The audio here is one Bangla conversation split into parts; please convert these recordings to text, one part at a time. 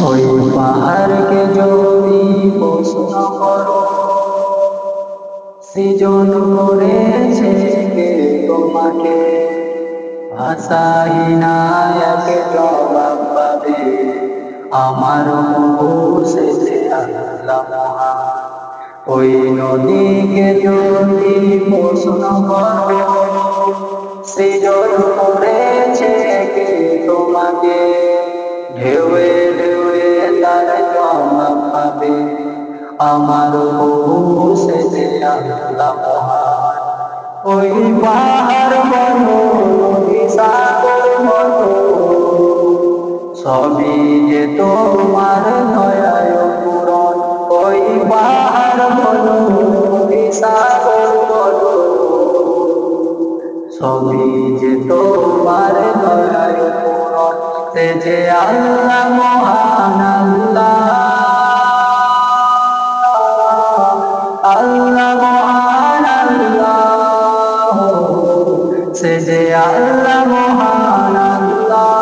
ওই পাহাড়কে যদি প্রশ্ন করো, সৃজন করেছে কে তোমাকে? ভাষাহীনা এক জবাব পাবে, আমার সেজে আল্লাহ মহান। ওই নদীকে যদি প্রশ্ন করো, সৃজন করেছে কে তোমাকে? ঢেউয়ে ঢেউয়ে তার জবাব পাবে, আমার সেজে আল্লাহ মহান। ওই পাহাড় বলো, নদী সাগর বলো, সবই যে তোমার দয়ায় পূরণ। ওই পাহাড় বলো, নদী সাগর বলো, সবই যে তোমার দয়ায় পূরণ। সে যে আল্লাহ মহান আল্লাহ, আল্লাহ মহান আল্লাহ, সে যে আল্লাহ মহান আল্লাহ,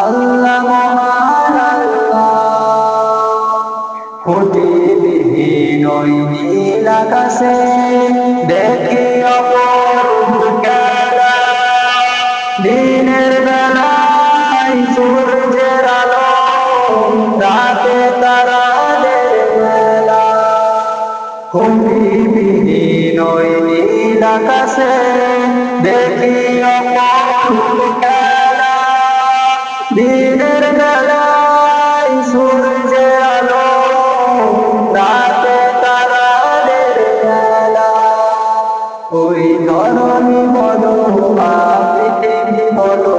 আল্লাহ মহান আল্লাহ। খুঁটিবিহীন ওই নীল আকাশে দেখি অপরূপ খেলা, দিনের বেলায় সূর্যের আলো, রাতে তারাদের মেলা। খুঁটিবিহীন ওই নীল আকাশে দেখি অপরূপ খেলা, দিনের বেলায় সূর্যের আলো, রাতে তারাদের মেলা। ওই ধরনী বলো বা পৃথিবী বলো,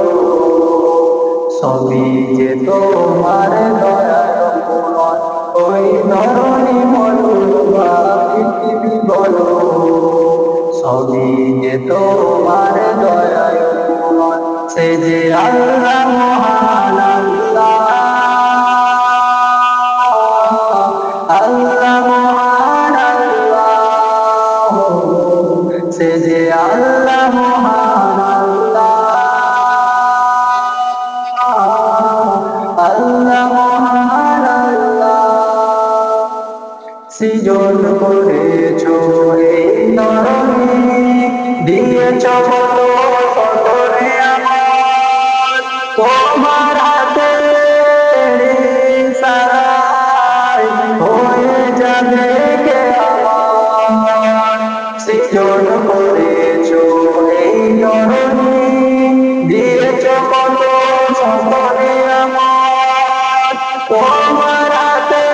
সবই যে তোমার দয়ার পূরণ। ওই ধরনী বলো বা পৃথিবী বলো, সবই যে তোমার দয়ার পূরণ। সে যে আল্লাহ মহান আল্লাহ, আল্লাহ মহান আল্লাহ, সে যে আল্লাহ মহান আল্লাহ, আল্লাহ মহান আল্লাহ। সৃজন করেছো এই ধরনী, দিয়েছ কত কত নিয়ামত, তোমার হাতে ইশারায় হয়ে যাবে কিয়ামত। সৃজন করেছো এই ধরনী, দিয়েছ কত কত নিয়ামত, তোমার হাতে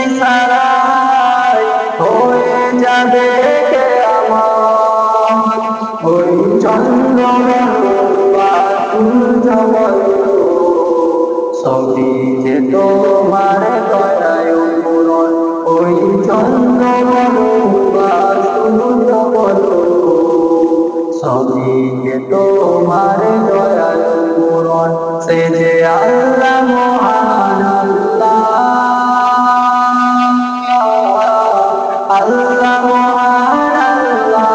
ইশারায় হয়ে যাবে কিয়ামত। ওই চন্দ্র বলো বা সূর্য বলো, সবই যে তোমার দয়ায় পূরণ। ওই চন্দ্র বলো বা সূর্য বলো, সবই যে তোমার দয়ায় পূরণ। সে যে আল্লাহ মহান আল্লাহ, আল্লাহ মহান আল্লাহ,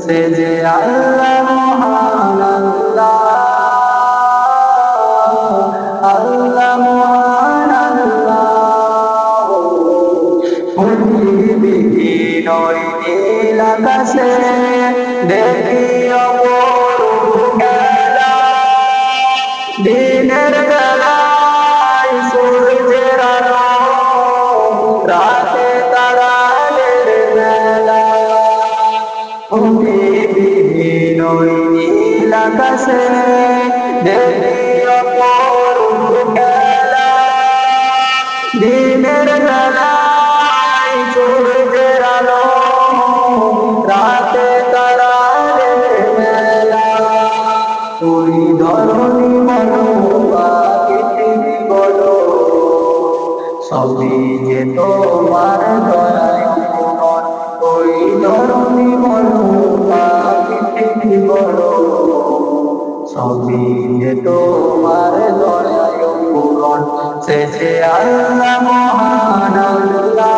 সে যে আল্লাহ মহান আল্লাহ, আল্লাহ মহান আল্লাহ। খুঁটিবিহীন ওই নীল আকাশে দেখি অপরূপ খেলা, দিনের বেলায় সূর্যের আলো, রাতে তারাদের মেলা। খুঁটিবিহীন ওই নীল আকাশে দেখি অপরূপ খেলা, দিনের বেলায় সূর্যের আলো, রাতে তারাদের মেলা। ওই ধরনী বলো বা পৃথিবী বলো, সবই যে তোমার দয়ায় পূরণ। ওই ধরনী বলো বা পৃথিবী বলো, সবই যে তোমার দয়ায় পূরণ। সে যে আল্লাহ মহান আল্লাহ,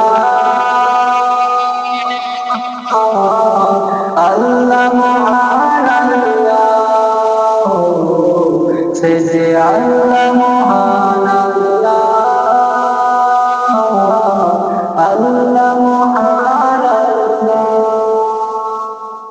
আল্লাহ মহান আল্লাহ, সে যে আল্লাহ মহান